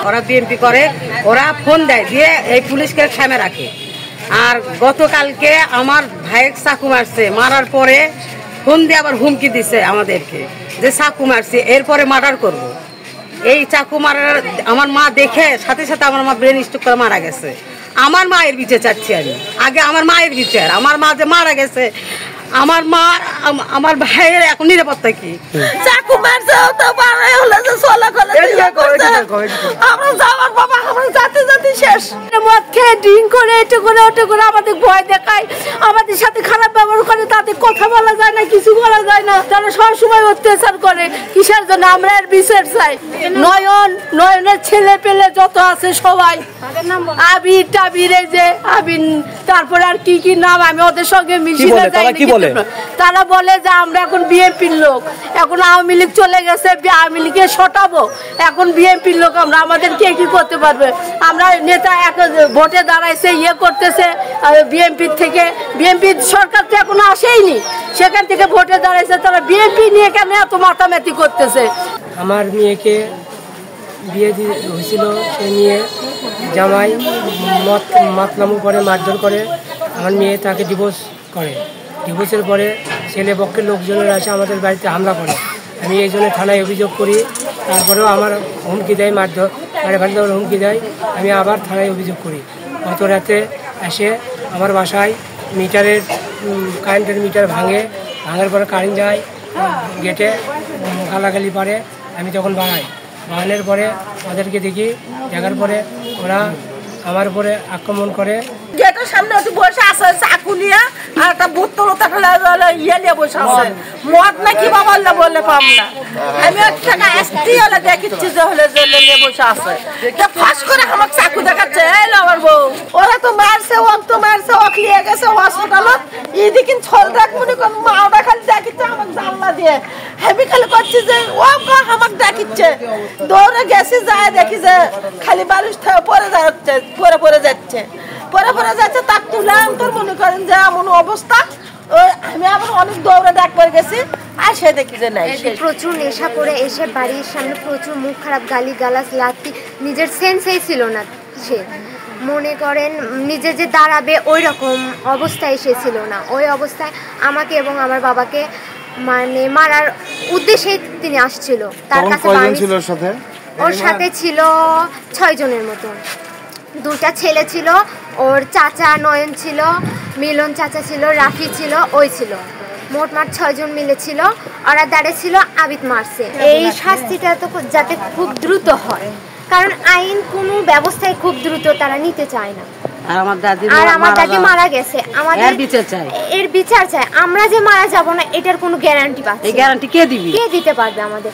ওরা বিএমপি করে, ওরা ফোন দেয় দিয়ে এই পুলিশকে থেমে রাখে। আর গতকালকে আমার ভাইয়ের চাকু মারছে, মারার পরে ফোন দিয়ে আবার হুমকি দিছে আমাদেরকে যে চাকু মারছে, এরপরে মার্ডার করব। এই চাকু মারার আমার মা দেখে সাথে সাথে আমার মা ব্রেন স্ট্রোক করে মারা গেছে। আমার মায়ের বিচার চাচ্ছি আমি, আগে আমার মায়ের বিচার। আমার মা যে মারা গেছে, আমার মা আমার ভাইয়ের এখন নিরাপত্তা কি? চাকু মারছে তো বাড়াই হলো যে সোলা করে আমরা যাওয়ার বাবা আমরা যাতে যাতে শেষ। মদ খেয়ে ড্রিঙ্ক করে এটা করে ওটা করে আমাদের ভয় দেখায়, আমাদের সাথে খারাপ ব্যবহার করে, তাদের কথা বলা যায় না, কিছু বলা যায় না। তারা সবসময় অত্যাচার করে। কিসের জন্য? আমরা এর বিচার চাই। নয়নের ছেলে পেলে যত আছে সবাই, আবির টাবির, এই যে আবির, তারপরে আর কি কি নাম, আমি ওদের সঙ্গে মিশিয়ে যাই। তারা বলে যে আমরা এখন বিএনপির লোক, এখন আওয়ামী লীগ চলে গেছে, আওয়ামী লীগে সটাবো, এখন বিএনপির লোক আমরা, আমাদের কে কি করতে পারবে? আমরা নেতা ভোটে দাঁড়াইছে, ইয়ে করতেছে বিএনপির থেকে, বিএনপির সরকার তো এখনো আসেইনি, সেখান থেকে ভোটে দাঁড়াইছে, তারা বিএনপি নিয়ে কেন এত মাতামাতি করতেছে? আমার মেয়েকে বিয়ে হয়েছিল, সে নিয়ে জামাই মাতলামু করে, মারধর করে। আমার মেয়ে তাকে ডিভোর্স করে। ডিভোর্সের পরে ছেলে পক্ষের লোকজনের আসে আমাদের বাড়িতে হামলা করে। আমি এই জন্য থানায় অভিযোগ করি, তারপরেও আমার হুমকি দেয়, মারধর ভাড়া হুমকি দেয়। আমি আবার থানায় অভিযোগ করি। গত রাতে এসে আমার বাসায় মিটারের কারেন্টের মিটার ভাঙার পরে কারেন্ট যায়, গেটে গালাগালি পারে। আমি তখন বাড়ানোর পরে ওদেরকে দেখি, দেখার পরে ওরা আমার উপরে আক্রমণ করে। গেটের সামনে বসে আছে চাকু নিয়ে, আর একটা বোতল ইয়ে নিয়ে বসে আছে, মদ নাকি বাবা বললে পাম না। আমি একটা এসটি হলে দেখিচ্ছি যে হলে জেলে নিয়ে বসে আছে, ফাঁস করে আমাকে চাকু দেখাচ্ছে। আমার বউ ওরা তো মারছে, ওক তো মারছে, ওক নিয়ে গেছে হসপিটালত। এদিকে ছল দেখ মনে কর, মাওটা খালি দেখিচ্ছে আমাকে জানলা দিয়ে। আমি খালি করছি যে ও আমাকে দেখিচ্ছে, দৌড়ে গেছি, যায় দেখি যে খালি বালিশ পরে যাচ্ছে, পরে যাচ্ছে, তার তুলাম। তোর মনে করেন যে এমন অবস্থা, আমি আবার অনেক দৌড়ে ডাকবার গেছি, আর সে দেখি যে নাই। প্রচুর নেশা করে এসে বাড়ির সামনে প্রচুর মুখ খারাপ, গালি গালাজ, লাথি, নিজের সেন্সেই ছিল না। সে মনে করেন নিজে যে দাঁড়াবে ওই রকম অবস্থায় এসেছিল না। ওই অবস্থায় আমাকে এবং আমার বাবাকে মানে মারার উদ্দেশ্যেই তিনি আসছিল। তার কাছে ওর সাথে ছিল 6 জনের মতো। 2টা ছেলে ছিল, ওর চাচা নয়ন ছিল, মিলন চাচা ছিল, রাফি ছিল, ওই ছিল। মোট 6 জন মিলে ছিল। ওরা দাঁড়িয়ে আবিদ মারছে। এই শাস্তিটা তো যাতে খুব দ্রুত হয়, কারণ আইন কোনো ব্যবস্থায় খুব দ্রুত তারা নিতে চায় না। আর আমার দাদি মারা গেছে, আমাদের এর বিচার চাই। আমরা যে মারা যাব না এটার কোনো গ্যারান্টি পাচ্ছি, এই গ্যারান্টি কে দিতে পারবে আমাদের?